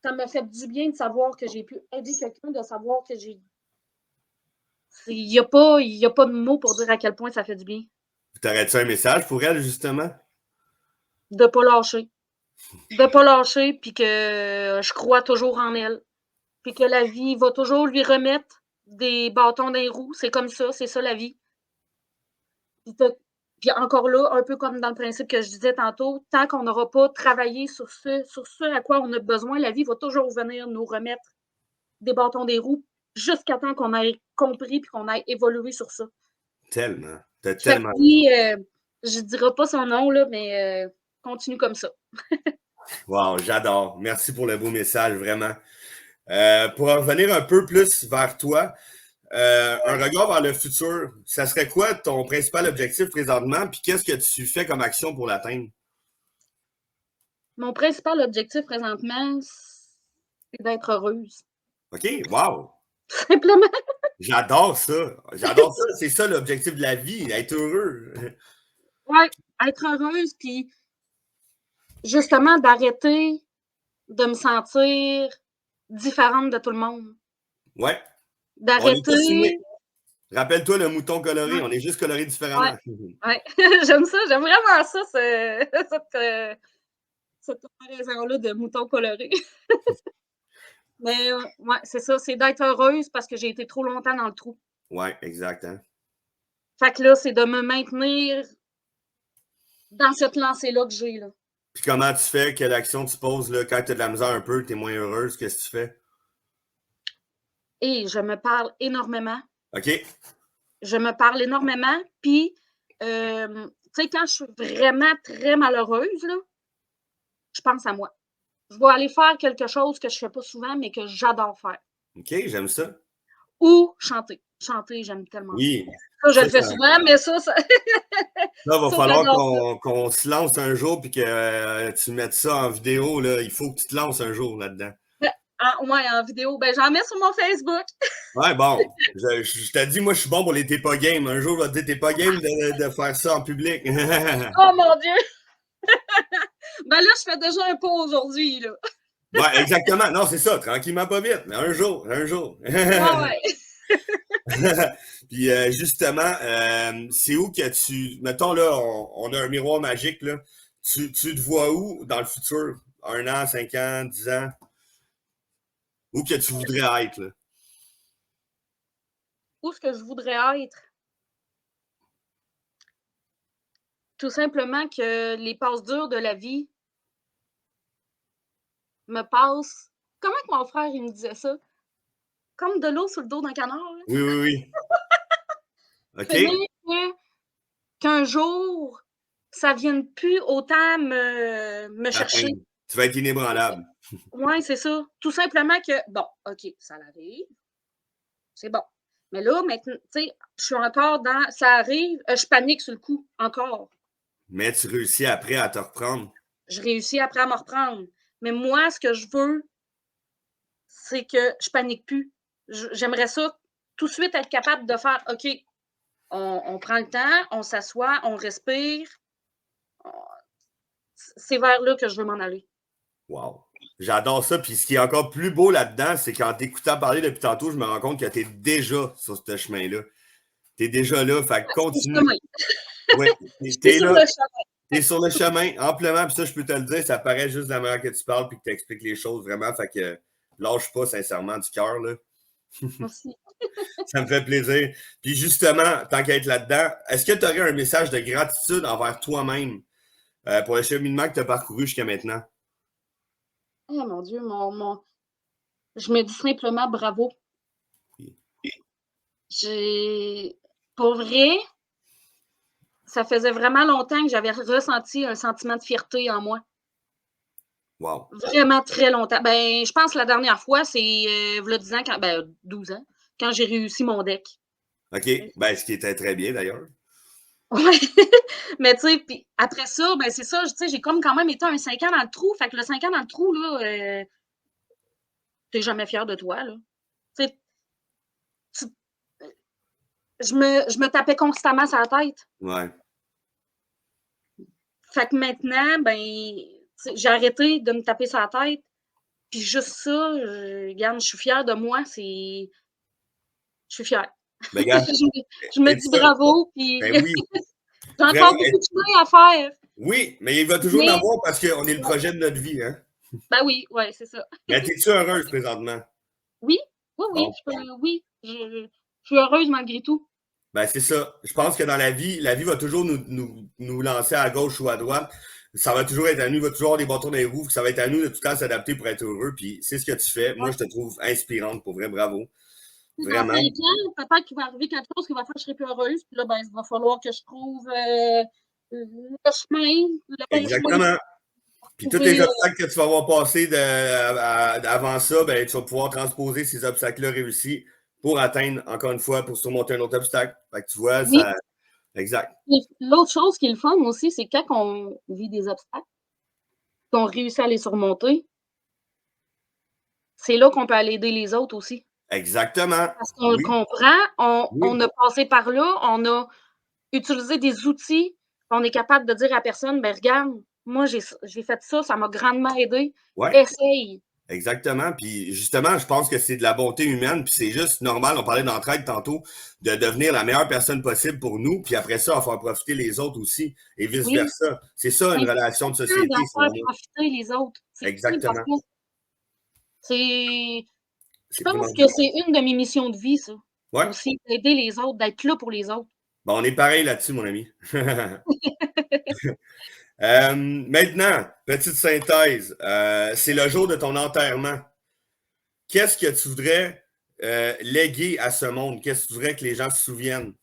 Ça m'a fait du bien de savoir que j'ai pu aider quelqu'un, de savoir que j'ai. Il n'y a pas de mots pour dire à quel point ça fait du bien. T'aurais-tu un message pour elle, justement? De pas lâcher. De pas lâcher, puis que je crois toujours en elle. Puis que la vie va toujours lui remettre des bâtons dans les roues. C'est comme ça, c'est ça la vie. Puis encore là, un peu comme dans le principe que je disais tantôt, tant qu'on n'aura pas travaillé sur ce à quoi on a besoin, la vie va toujours venir nous remettre des bâtons des roues jusqu'à temps qu'on ait compris puis qu'on ait évolué sur ça. Tellement. T'as Fait que tellement. oui, je ne dirai pas son nom, là, mais continue comme ça. Wow, j'adore. Merci pour le beau message, vraiment. Pour en revenir un peu plus vers toi, un regard vers le futur, ça serait quoi ton principal objectif présentement, puis qu'est-ce que tu fais comme action pour l'atteindre? Mon principal objectif présentement, c'est d'être heureuse. OK, wow. Simplement. J'adore ça. J'adore ça. C'est ça l'objectif de la vie, être heureux. Ouais, être heureuse, puis justement d'arrêter de me sentir différente de tout le monde. Ouais. On est tous D'arrêter. uniques. Rappelle-toi le mouton coloré, Ouais, on est juste colorés ouais, différemment. ouais. J'aime ça, j'aime vraiment ça, cette comparaison-là de mouton coloré. Mais ouais, c'est ça, c'est d'être heureuse parce que j'ai été trop longtemps dans le trou. Ouais, exact. Hein? Fait que là, c'est de me maintenir dans cette lancée-là que j'ai, là. Puis comment tu fais? Quelle action tu poses là, quand tu as de la misère un peu, tu es moins heureuse? Qu'est-ce que tu fais? Et je me parle énormément. OK? Je me parle énormément, puis, tu sais, quand je suis vraiment très malheureuse, là, je pense à moi. Je vais aller faire quelque chose que je fais pas souvent, mais que j'adore faire. OK, j'aime ça. Ou chanter. Chanter, j'aime tellement ça. Oui. Ça, je Ça, le fais souvent, mais ça, là, va ça, falloir j'adore ça. qu'on se lance un jour puis que tu mettes ça en vidéo. Là. Il faut que tu te lances un jour là-dedans. Ouais, en vidéo. Ben, j'en mets sur mon Facebook. Ouais, bon. Je t'ai dit, moi, je suis bon pour les t'es pas game. Un jour, je vais te dire, t'es pas game de faire ça en public. Oh mon Dieu! Ben là, je fais déjà un pot aujourd'hui, là. Ouais, exactement. Non, c'est ça. Tranquillement, pas vite. Mais un jour, un jour. Ouais, ouais. Puis justement, c'est où que mettons là, on a un miroir magique là. Tu te vois où dans le futur? 1 an, 5 ans, 10 ans? Où que tu voudrais être là? Où est-ce que je voudrais être? Tout simplement que les passes dures de la vie me passent. Comment que mon frère, il me disait ça? Comme de l'eau sur le dos d'un canard, là. Oui, oui, oui. OK? Finir qu'un jour, ça vienne plus autant me chercher. Atteindre. Tu vas être inébranlable. Ouais, c'est ça. Tout simplement que, bon, OK, ça arrive, c'est bon. Mais là, maintenant, tu sais, je suis encore dans ça arrive, je panique sur le coup, encore. Mais tu réussis après à te reprendre. Je réussis après à me reprendre. Mais moi, ce que je veux, c'est que je panique plus. J'aimerais ça tout de suite être capable de faire OK, on prend le temps, on s'assoit, on respire. C'est vers là que je veux m'en aller. Wow. J'adore ça. Puis ce qui est encore plus beau là-dedans, c'est qu'en t'écoutant parler depuis tantôt, je me rends compte que tu es déjà sur ce chemin-là. Tu es déjà là. Fait que continue. Oui, Je tu suis es sur là. le chemin. Tu es sur le chemin amplement. Puis ça, je peux te le dire, ça paraît juste de la manière que tu parles puis que tu expliques les choses vraiment. Fait que lâche pas sincèrement du cœur. Là. Merci. Ça me fait plaisir. Puis justement, tant qu'à être là-dedans, est-ce que tu aurais un message de gratitude envers toi-même pour le cheminement que tu as parcouru jusqu'à maintenant? Oh mon Dieu, je me dis simplement bravo. Pour vrai, ça faisait vraiment longtemps que j'avais ressenti un sentiment de fierté en moi. Wow. Vraiment très longtemps. Ben, je pense que la dernière fois, c'est, v'là 10 ans quand 12 ans, quand j'ai réussi mon deck. OK. Ben, ce qui était très bien d'ailleurs. Ouais, mais tu sais, puis après ça, ben, c'est ça, tu sais, j'ai comme quand même été un 5 ans dans le trou. Fait que le 5 ans dans le trou, là, tu jamais fier de toi, là. Tu sais, tu je me tapais constamment sur la tête. Ouais. Fait que maintenant, ben, tu sais, j'ai arrêté de me taper sur la tête, puis juste ça, regarde, je suis fière de moi, je suis fière. Ben, gars, Je me et dis ça, bravo, puis ben oui, j'ai vraiment. encore beaucoup de chemin à faire, Oui, mais il va toujours en mais avoir parce qu'on est le projet de notre vie, hein. ben oui, ouais, c'est ça. Mais es-tu heureuse présentement? Oui, oui, oui, Bon. oui, je suis heureuse malgré tout. Ben, c'est ça. Je pense que dans la vie va toujours nous lancer à gauche ou à droite. Ça va toujours être à nous, il va toujours avoir des bâtons dans les roues. Ça va être à nous de tout le temps s'adapter pour être heureux. Puis c'est ce que tu fais. Moi, Ouais. je te trouve inspirante pour vrai. Bravo. Dans 5 Vraiment. ans, peut-être qu'il va arriver quelque chose qui va faire que je serai plus heureuse, puis là, ben, il va falloir que je trouve, le chemin, le bon chemin Exactement. pour Puis tous les trouver, obstacles que tu vas avoir passés avant ça, ben, tu vas pouvoir transposer ces obstacles-là réussis pour atteindre, encore une fois, pour surmonter un autre obstacle. Fait que tu vois, oui. ça. Exact. Et l'autre chose qui est le fun aussi, c'est quand on vit des obstacles, qu'on réussit à les surmonter, c'est là qu'on peut aller aider les autres aussi. Exactement. Parce qu'on le Oui. comprend, on Oui. a passé par là, on a utilisé des outils, on est capable de dire à la personne: «Ben regarde, moi j'ai fait ça, ça m'a grandement aidé, Ouais. essaye». Exactement. Puis justement, je pense que c'est de la bonté humaine. Puis c'est juste normal. On parlait d'entraide tantôt, de devenir la meilleure personne possible pour nous. Puis après ça, en faire profiter les autres aussi. Et Oui, vice-versa. C'est ça, c'est une relation de important société, d'en faire selon moi. profiter les autres. C'est Exactement. important. C'est Je C'est pense que primordial. c'est une de mes missions de vie ça, Ouais. aussi, d'aider les autres, d'être là pour les autres. Bon, on est pareil là-dessus, mon ami. Maintenant, petite synthèse. C'est le jour de ton enterrement. Qu'est-ce que tu voudrais léguer à ce monde? Qu'est-ce que tu voudrais que les gens se souviennent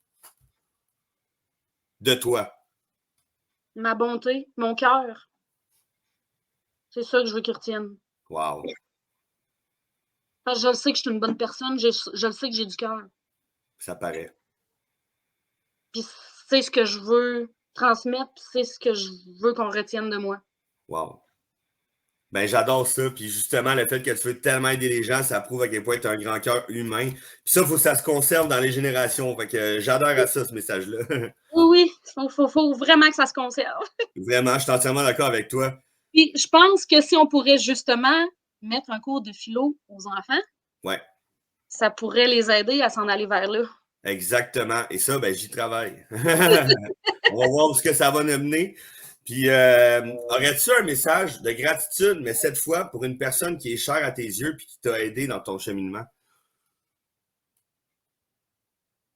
de toi? Ma bonté, mon cœur, c'est ça que je veux qu'ils retiennent. Wow, Parce que je le sais que je suis une bonne personne, je le sais que j'ai du cœur. ça paraît. Puis c'est ce que je veux transmettre, puis c'est ce que je veux qu'on retienne de moi. Wow. Ben, j'adore ça. Puis justement, le fait que tu veux tellement aider les gens, ça prouve à quel point tu as un grand cœur humain. Puis ça, il faut que ça se conserve dans les générations. Fait que j'adore à ça, ce message-là. Oui, oui, faut vraiment que ça se conserve. Vraiment, je suis entièrement d'accord avec toi. Puis je pense que si on pourrait justement mettre un cours de philo aux enfants, Ouais, ça pourrait les aider à s'en aller vers là. exactement. Et ça, ben, j'y travaille. On va voir où ce que ça va nous mener. Puis, aurais-tu un message de gratitude, mais cette fois pour une personne qui est chère à tes yeux puis qui t'a aidé dans ton cheminement?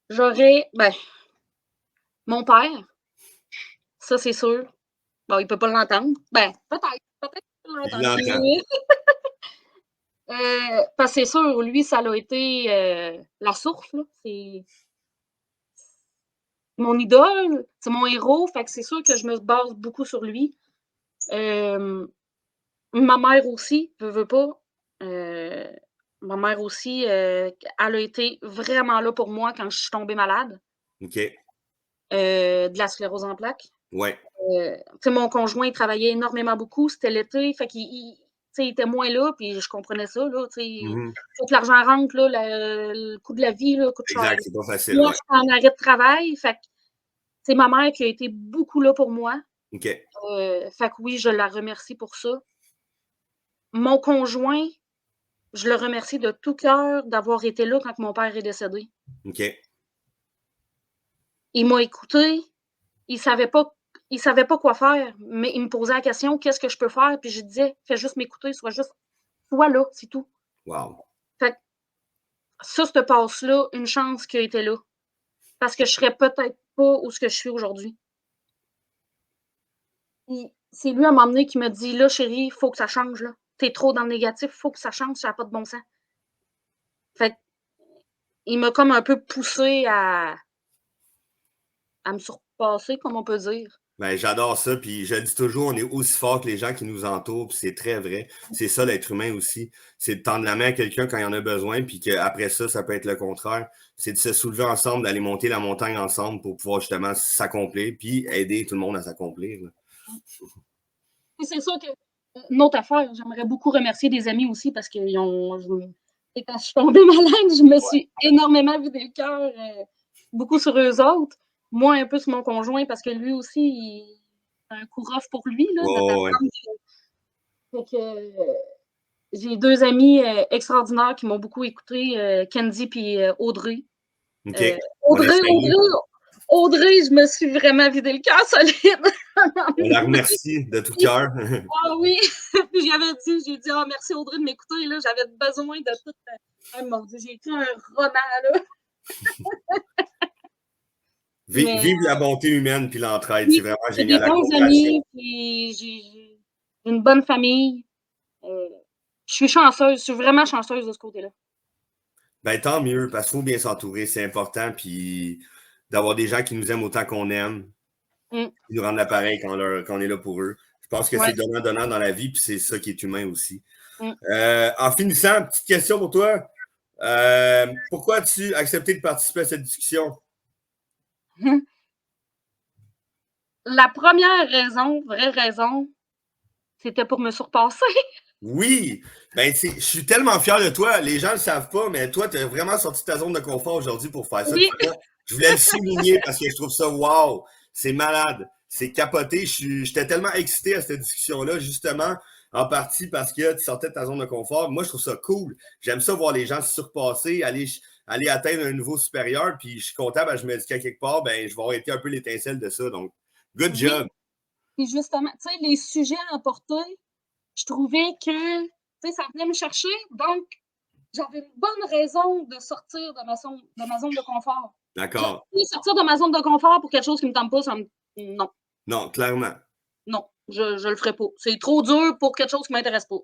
Ben, mon père, ça c'est sûr. Bon, il peut pas l'entendre. Ben, peut-être qu'il peut Je l'entendre, l'entends. mais parce que c'est sûr, lui, ça l'a été, la source, là. C'est mon idole, c'est mon héros, fait que c'est sûr que je me base beaucoup sur lui. Hem, Ma mère aussi, veut pas, heu, ma mère aussi, elle a été vraiment là pour moi quand je suis tombée malade, OK. de la sclérose en plaques. Ouais. Tu sais, mon conjoint, il travaillait énormément beaucoup, c'était l'été, fait qu'il tu sais, il était moins là, puis je comprenais ça, là, tu sais, Mhm. faut que l'argent rentre, là, le coût de la vie, là, coûte cher, Exact, là. c'est pas facile, Moi, ouais. je suis en arrêt de travail, fait que c'est ma mère qui a été beaucoup là pour moi, OK. fait que oui, je la remercie pour ça. Mon conjoint, je le remercie de tout cœur d'avoir été là quand mon père est décédé. OK. Il m'a écoutée, il savait pas il savait pas quoi faire, mais il me posait la question: «Qu'est-ce que je peux faire?» Puis je disais: «Fais juste m'écouter, sois là, c'est tout». Wow. Fait que ça, cette passe-là, une chance qu'il a été là, parce que je serais peut-être pas où ce que je suis aujourd'hui. Puis c'est lui, à un moment donné, qui m'a dit: «Là, chérie, il faut que ça change, là. Tu es trop dans le négatif, il faut que ça change, ça a pas de bon sens». Fait que il m'a comme un peu poussé à me surpasser, comme on peut dire. Ben, j'adore ça, puis je le dis toujours, on est aussi fort que les gens qui nous entourent, puis c'est très vrai. C'est ça l'être humain aussi. C'est de tendre la main à quelqu'un quand il en a besoin, puis qu'après ça, ça peut être le contraire. C'est de se soulever ensemble, d'aller monter la montagne ensemble pour pouvoir justement s'accomplir, puis aider tout le monde à s'accomplir. Et c'est sûr que une autre affaire, j'aimerais beaucoup remercier des amis aussi parce qu'ils ont et quand je suis tombée malade, je me suis énormément vidé le cœur, beaucoup sur eux autres. Moi, un peu sur mon conjoint parce que lui aussi, il c'est un coup rough pour lui là, Ouais, ouais. d'apprendre fait que, j'ai 2 amis, extraordinaires qui m'ont beaucoup écoutée, Candy puis, Audrey. OK. Heu, On Audrey, essaye. Audrey, Audrey, je me suis vraiment vidé le cœur solide. On la remercie de tout cœur. Ah oui, puis j'avais dit, j'ai dit: «Ah merci Audrey de m'écouter là, j'avais besoin de tout». Ah mon Dieu, j'ai écrit un roman là. Mais Vive la bonté humaine puis l'entraide. C'est oui, vraiment j'ai des génial, la bons compassion. amis, puis j'ai une bonne famille. Heu, je suis chanceuse, je suis vraiment chanceuse de ce côté-là. Ben, tant mieux, parce qu'il faut bien s'entourer, c'est important, puis d'avoir des gens qui nous aiment autant qu'on aime, Mmh, qui nous rendent l'appareil quand on est là pour eux. Je pense que c'est ouais, donnant-donnant dans la vie, puis c'est ça qui est humain aussi. mmh. En finissant, petite question pour toi. Pourquoi as-tu accepté de participer à cette discussion? La première raison, vraie raison, c'était pour me surpasser. Oui! Ben, je suis tellement fier de toi. Les gens ne le savent pas, mais toi, tu as vraiment sorti de ta zone de confort aujourd'hui pour faire ça. Oui, Je voulais le souligner parce que je trouve ça wow! C'est malade. C'est capoté. J'étais tellement excité à cette discussion-là, justement, en partie parce que tu sortais de ta zone de confort. Moi, je trouve ça cool. J'aime ça voir les gens se surpasser, aller atteindre un niveau supérieur. Puis je suis content, ben, je me dis qu'à quelque part, ben, je vais avoir été un peu l'étincelle de ça. Donc, good oui, job. puis justement, tu sais, les sujets apportés, je trouvais que, tu sais, ça venait me chercher, donc j'avais une bonne raison de sortir de ma zone de confort. Je D'accord. sortir de ma zone de confort pour quelque chose qui me tente pas, ça me non, Non, clairement. non, je le ferai pas. C'est trop dur pour quelque chose qui m'intéresse pas.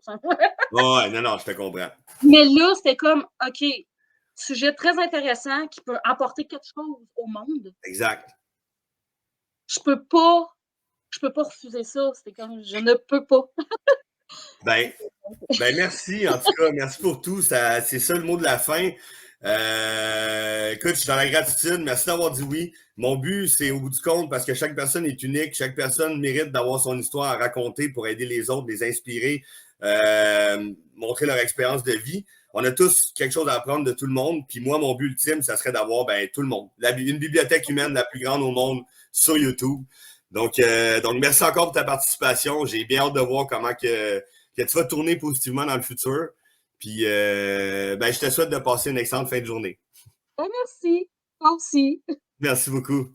Ouais, non, non, je te comprends. Mais là, c'était comme, OK, sujet très intéressant qui peut apporter quelque chose au monde. Exact. Je peux pas je peux pas refuser ça. C'était comme, je ne peux pas. Ben, ben merci, en tout cas, merci pour tout. C'est ça le mot de la fin. Écoute, je suis dans la gratitude. Merci d'avoir dit oui. Mon but, c'est au bout du compte, parce que chaque personne est unique, chaque personne mérite d'avoir son histoire à raconter pour aider les autres, les inspirer, montrer leur expérience de vie. On a tous quelque chose à apprendre de tout le monde. Puis moi, mon but ultime, ça serait d'avoir ben, tout le monde. Une bibliothèque humaine la plus grande au monde sur YouTube. Donc merci encore pour ta participation. J'ai bien hâte de voir comment que tu vas tourner positivement dans le futur. Puis, ben, je te souhaite de passer une excellente fin de journée. Ben, merci. Toi aussi. Merci beaucoup.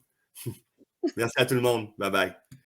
Merci à tout le monde. Bye bye.